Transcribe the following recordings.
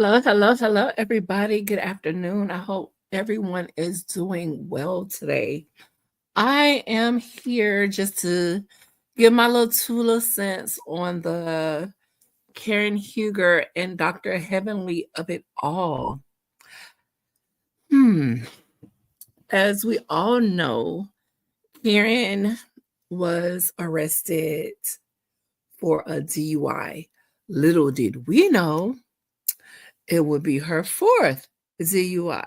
Hello, everybody. Good afternoon. I hope everyone is doing well today. I am here just to give my little 2 cents on the Karen Huger and Dr. Heavenly of it all. Hmm. As we all know, Karen was arrested for a DUI. Little did we know it would be her fourth DUI.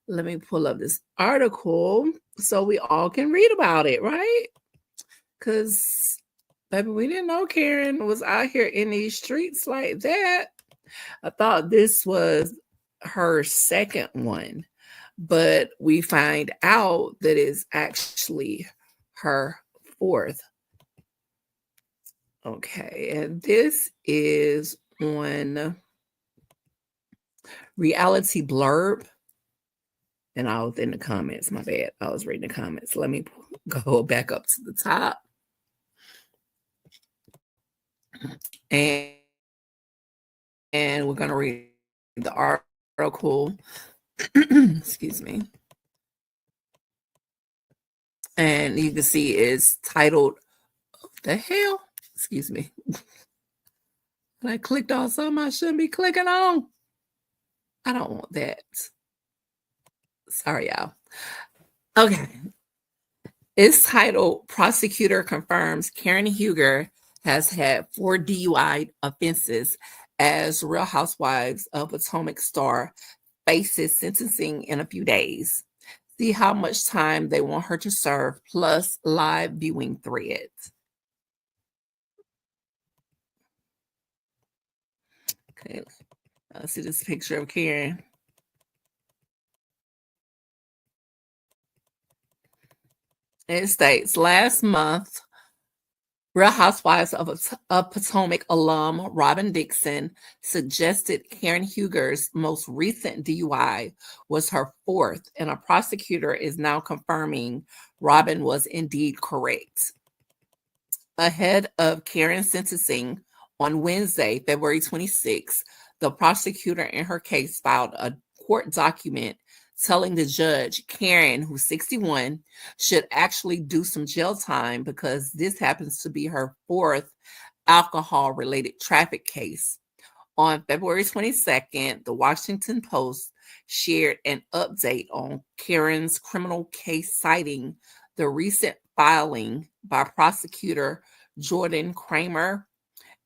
Let me pull up this article so we all can read about it, right? Because, baby, we didn't know Karen was out here in these streets like that. I thought this was her second one, but we find out that it's actually her fourth. Okay, and this is on Reality Blurb. And I was in the comments. My bad. I was reading the comments. Let me go back up to the top. And we're going to read the article. Excuse me. And you can see it's titled, what the hell? Excuse me. I clicked on something I shouldn't be clicking on. I don't want that. Sorry, y'all. Okay. It's titled, Prosecutor Confirms Karen Huger has had 4 DUI offenses as Real Housewives of Potomac star faces sentencing in a few days. See how much time they want her to serve, plus live viewing threads. Okay, let's see this picture of Karen. It states, last month, Real Housewives of Potomac alum Robin Dixon suggested Karen Huger's most recent DUI was her fourth, and a prosecutor is now confirming Robin was indeed correct. Ahead of Karen's sentencing on Wednesday, February 26, the prosecutor in her case filed a court document telling the judge Karen, who's 61, should actually do some jail time because this happens to be her fourth alcohol-related traffic case. On February 22nd, the Washington Post shared an update on Karen's criminal case, citing the recent filing by prosecutor Jordan Kramer.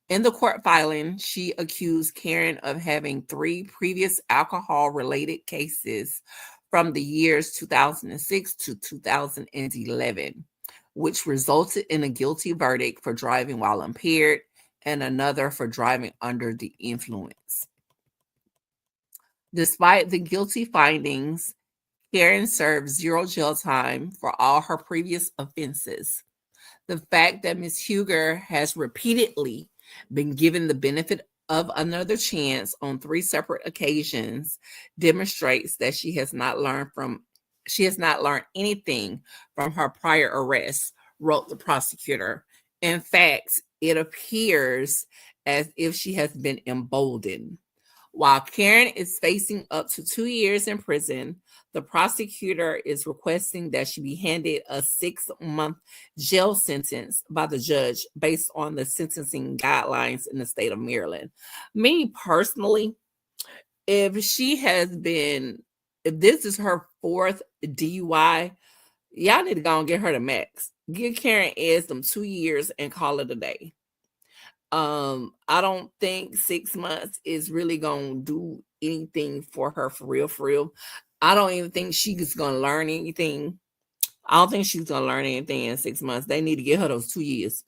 In the court filing, she accused Karen of having 3 previous alcohol-related cases from the years 2006 to 2011, which resulted in a guilty verdict for driving while impaired and another for driving under the influence. Despite the guilty findings, Karen served 0 jail time for all her previous offenses. The fact that Ms. Huger has repeatedly been given the benefit of another chance on 3 separate occasions demonstrates that she has not learned anything from her prior arrests, wrote the prosecutor. In fact, it appears as if she has been emboldened. While Karen is facing up to 2 years in prison, the prosecutor is requesting that she be handed a 6-month jail sentence by the judge based on the sentencing guidelines in the state of Maryland. Me personally, if this is her fourth DUI, y'all need to go and get her the max. Give Karen Ed some 2 years and call it a day. I don't think 6 months is really gonna do anything for her for real. I don't even think she's gonna learn anything. I don't think she's gonna learn anything in 6 months. They need to get her those 2 years.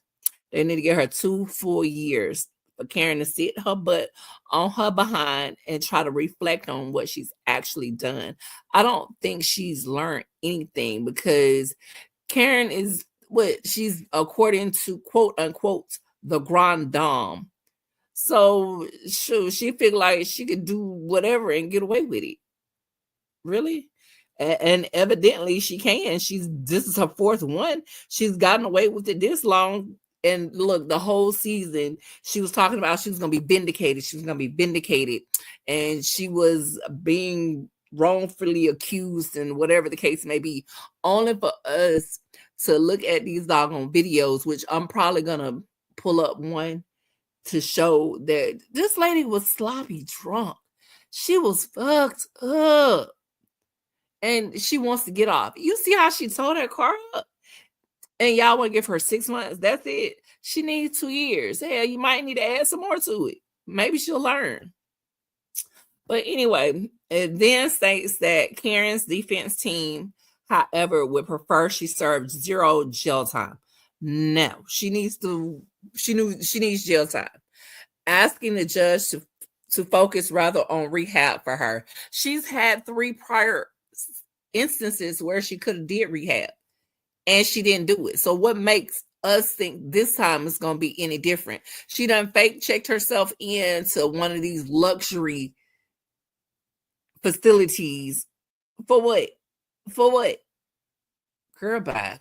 They need to get her 2 full years for Karen to sit her butt on her behind and try to reflect on what she's actually done. I don't think she's learned anything because Karen is she's according to quote unquote the Grande. So she feel like she could do whatever and get away with it. Really? And evidently she can. This is her fourth one. She's gotten away with it this long. And look, the whole season, she was talking about she was going to be vindicated. She was going to be vindicated. And she was being wrongfully accused and whatever the case may be, only for us to look at these doggone videos, which I'm probably going to pull up one to show that this lady was sloppy drunk. She was fucked up. And she wants to get off. You see how she tore that car up? And y'all want to give her 6 months. That's it. She needs 2 years. Hell, you might need to add some more to it. Maybe she'll learn. But anyway, it then states that Karen's defense team, however, would prefer she served 0 jail time. No, she needs jail time. Asking the judge to focus rather on rehab for her. She's had 3 prior instances where she could have did rehab and she didn't do it. So what makes us think this time is going to be any different? She done fake checked herself into one of these luxury facilities. For what? For what? Girl, bye.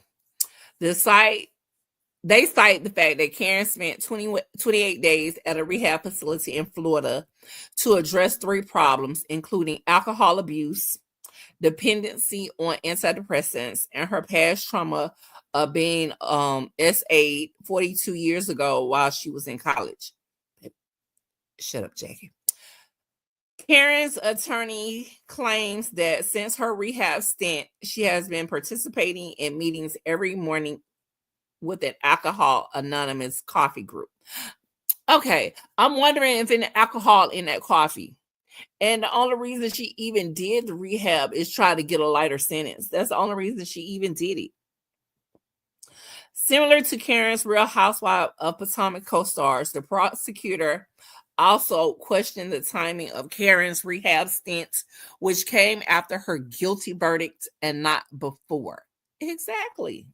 They cite the fact that Karen spent 28 days at a rehab facility in Florida to address 3 problems, including alcohol abuse, dependency on antidepressants, and her past trauma of being SA'd 42 years ago while she was in college. Shut up, Jackie. Karen's attorney claims that since her rehab stint, she has been participating in meetings every morning with an Alcohol Anonymous coffee group. Okay, I'm wondering if any alcohol in that coffee. And the only reason she even did the rehab is try to get a lighter sentence. That's the only reason she even did it. Similar to Karen's Real Housewife of Potomac co-stars, the prosecutor also questioned the timing of Karen's rehab stint, which came after her guilty verdict and not before. Exactly.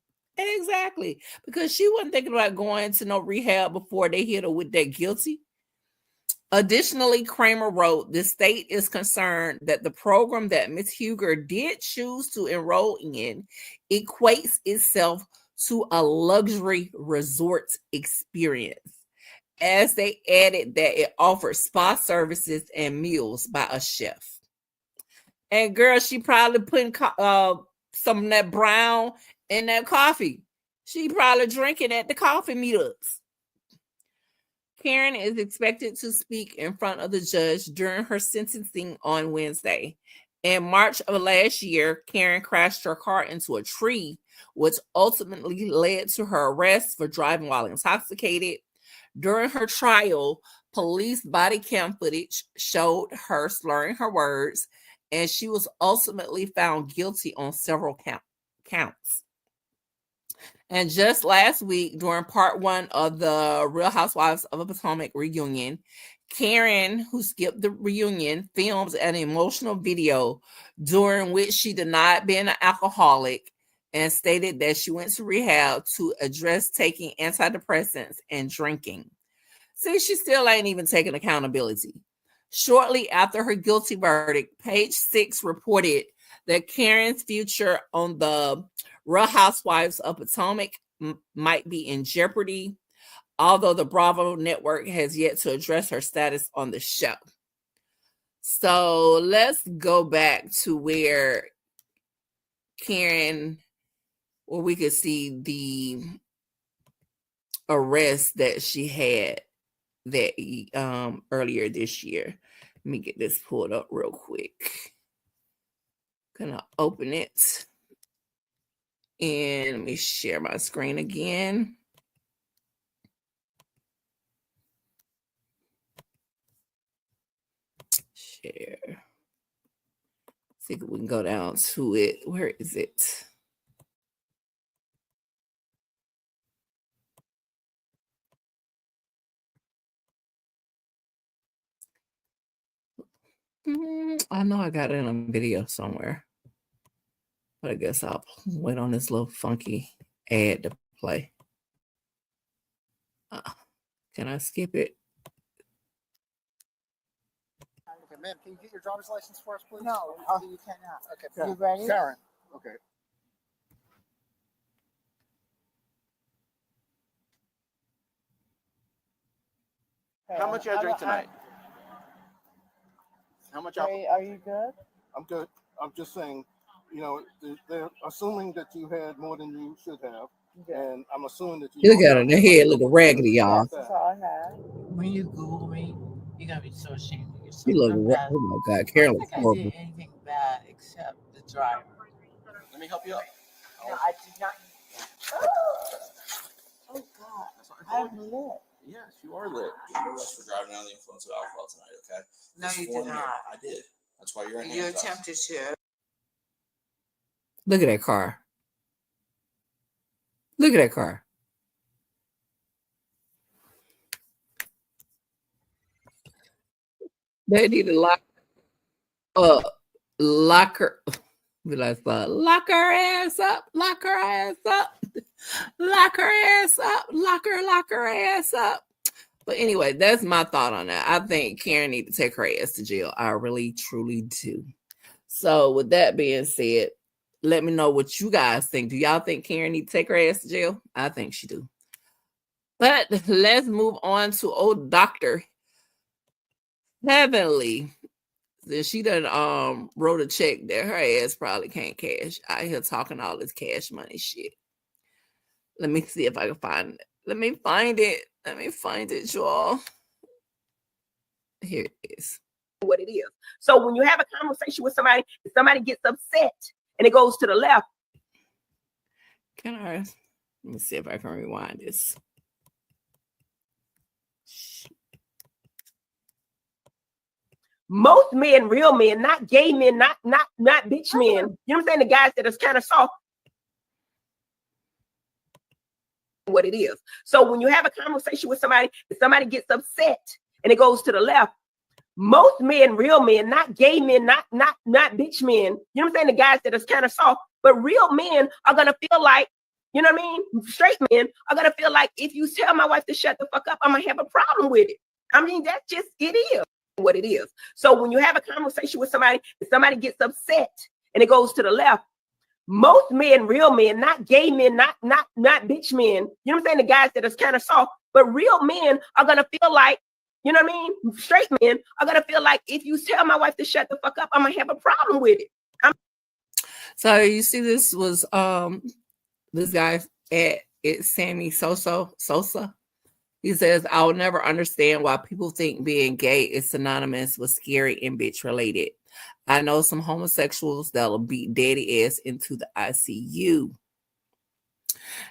Because she wasn't thinking about going to no rehab before they hit her with that guilty. Additionally, Kramer wrote, the state is concerned that the program that Ms. Huger did choose to enroll in equates itself to a luxury resort experience, as they added that it offers spa services and meals by a chef. And girl, she probably putting some of that brown in that coffee. She probably drinking at the coffee meetups. Karen is expected to speak in front of the judge during her sentencing on Wednesday. In March of last year, Karen crashed her car into a tree, which ultimately led to her arrest for driving while intoxicated. During her trial, police body cam footage showed her slurring her words, and she was ultimately found guilty on several counts. And just last week, during part 1 of the Real Housewives of Potomac reunion, Karen, who skipped the reunion, filmed an emotional video during which she denied being an alcoholic and stated that she went to rehab to address taking antidepressants and drinking. See, she still ain't even taking accountability. Shortly after her guilty verdict, Page 6 reported that Karen's future on the Real Housewives of Potomac might be in jeopardy, although the Bravo network has yet to address her status on the show. So let's go back to where Karen, where we could see the arrest that she had that earlier this year. Let me get this pulled up real quick. Gonna open it. And let me share my screen again. Share. See if we can go down to it. Where is it? I know I got it in a video somewhere. But I guess I'll wait on this little funky ad to play. Can I skip it? Okay, ma'am, can you get your driver's license for us, please? No, you cannot. Okay. You ready? Karen. Okay. How much you drink tonight? How much alcohol? Are you good? I'm good. I'm just saying, they're assuming that you had more than you should have, and I'm assuming that you. Look at her. The head look raggedy, y'all. That's all I had. When you Google me, you're gonna be so ashamed of yourself. She look. Oh my God, Carol looks I don't horrible. think I did anything bad except the driver. Let me help you up. No, I did not. Oh God, I'm lit. Yes, you are lit. You're arrested for driving under the influence of alcohol tonight, okay? No, Just you warn did you. not. I did. That's why you're in You handcuffs. attempted to. Look at that car. Look at that car. They need to lock her. Be like, lock her ass up, lock her ass up, lock her ass up, lock her ass up. But anyway, that's my thought on that. I think Karen need to take her ass to jail. I really, truly do. So with that being said, let me know what you guys think. Do y'all think Karen need to take her ass to jail? I think she do. But let's move on to old Dr. Heveanly. Then she done wrote a check that her ass probably can't cash. Out here talking all this cash money shit. Let me see if I can find it. Let me find it, y'all. Here it is. What it is. So when you have a conversation with somebody, somebody gets upset and it goes to the left. Let me see if I can rewind this. Most men, real men, not gay men, not bitch men. You know what I'm saying? The guys that is kind of soft. What it is. So when you have a conversation with somebody, somebody gets upset and it goes to the left. Most men, real men, not gay men, not bitch men. You know what I'm saying? The guys that is kind of soft, but real men are gonna feel like, you know what I mean? Straight men are gonna feel like if you tell my wife to shut the fuck up, I'm gonna have a problem with it. I mean, that's just it is what it is. So when you have a conversation with somebody, somebody gets upset and it goes to the left. Most men, real men, not gay men, not bitch men. You know what I'm saying? The guys that is kind of soft, but real men are gonna feel like, you know what I mean? Straight men are gonna feel like if you tell my wife to shut the fuck up, I'm gonna have a problem with it. So you see, this was this guy at Sammy Sosa. He says, I will never understand why people think being gay is synonymous with scary and bitch related. I know some homosexuals that'll beat daddy ass into the ICU.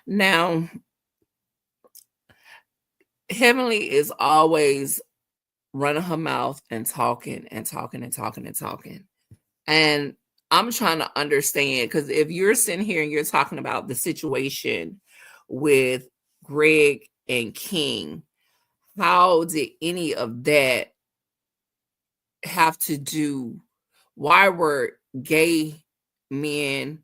Now, Heveanly is always running her mouth and talking. And I'm trying to understand, because if you're sitting here and you're talking about the situation with Greg and King, how did any of that have to do? Why were gay men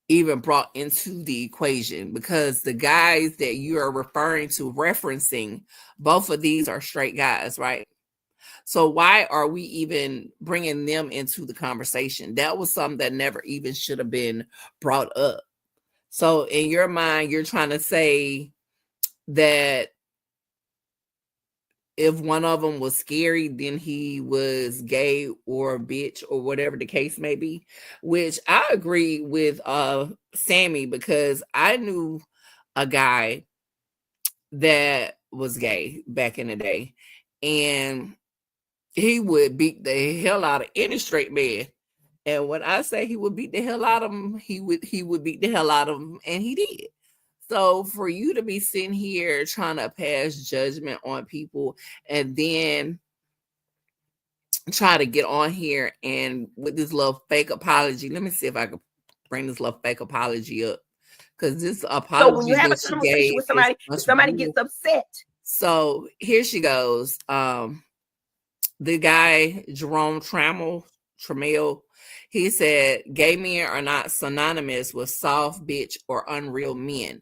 even brought into the equation? Because the guys that you are referencing, both of these are straight guys, right? So why are we even bringing them into the conversation? That was something that never even should have been brought up. So in your mind, you're trying to say that if one of them was scary, then he was gay or a bitch or whatever the case may be, which I agree with Sammy, because I knew a guy that was gay back in the day, and he would beat the hell out of any straight man. And when I say he would beat the hell out of him, he would beat the hell out of him, and he did. So for you to be sitting here trying to pass judgment on people and then try to get on here and with this little fake apology. Let me see if I can bring this little fake apology up, because this apology. So when you have a conversation with somebody, somebody gets upset. So here she goes. The guy, Jerome Trammell, he said, gay men are not synonymous with soft, bitch, or unreal men.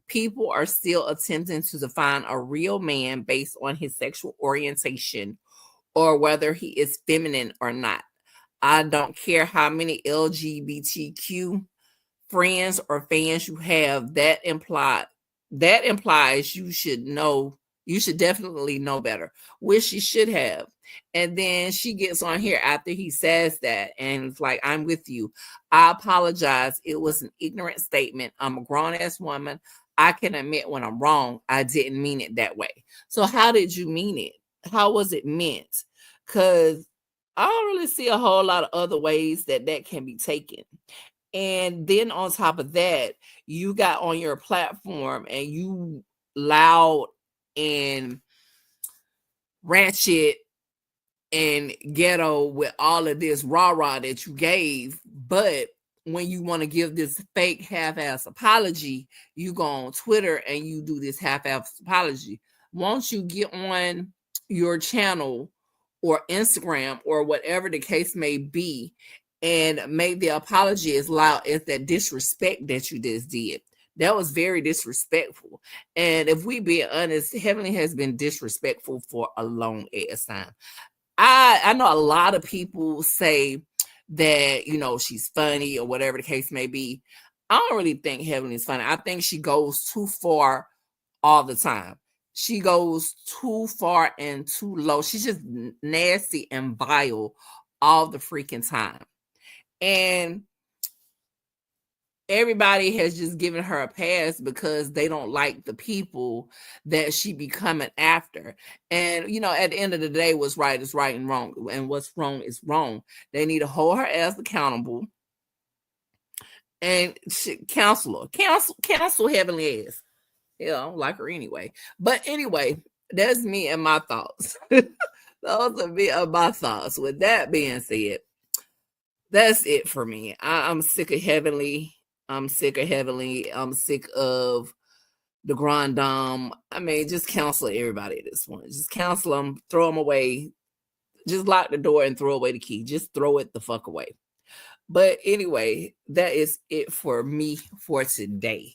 People are still attempting to define a real man based on his sexual orientation or whether he is feminine or not. I don't care how many LGBTQ friends or fans you have, that implies you should know You should definitely know better, which she should have. And then she gets on here after he says that, and it's like, I'm with you. I apologize. It was an ignorant statement. I'm a grown-ass woman. I can admit when I'm wrong. I didn't mean it that way. So how did you mean it? How was it meant? Because I don't really see a whole lot of other ways that can be taken. And then on top of that, you got on your platform and you loud and ratchet and ghetto with all of this rah-rah that you gave. But when you want to give this fake half-ass apology, you go on Twitter and you do this half-ass apology. Won't you get on your channel or Instagram or whatever the case may be and make the apology as loud as that disrespect that you just did? That was very disrespectful. And if we be honest, Heavenly has been disrespectful for a long ass time. I know a lot of people say that, you know, she's funny or whatever the case may be. I don't really think Heavenly is funny. I think she goes too far all the time. She goes too far and too low. She's just nasty and vile all the freaking time. And everybody has just given her a pass because they don't like the people that she be coming after. And, you know, at the end of the day, what's right is right and wrong. And what's wrong is wrong. They need to hold her ass accountable and counsel Heavenly ass. Yeah, I don't like her anyway. But anyway, that's me and my thoughts. Those are me and my thoughts. With that being said, that's it for me. I'm sick of Heavenly. I'm sick of Heavenly. I'm sick of the Grande. I mean, just cancel everybody at this one. Just cancel them, throw them away. Just lock the door and throw away the key. Just throw it the fuck away. But anyway, that is it for me for today.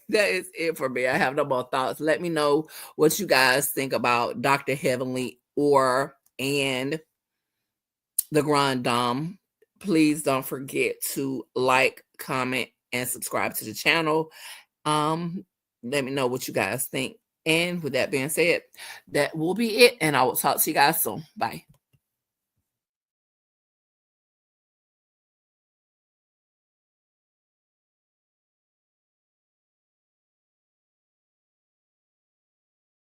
That is it for me. I have no more thoughts. Let me know what you guys think about Dr. Heavenly and the Grande. Please don't forget to like, comment, and subscribe to the channel. Let me know what you guys think. And with that being said, that will be it. And I will talk to you guys soon. Bye.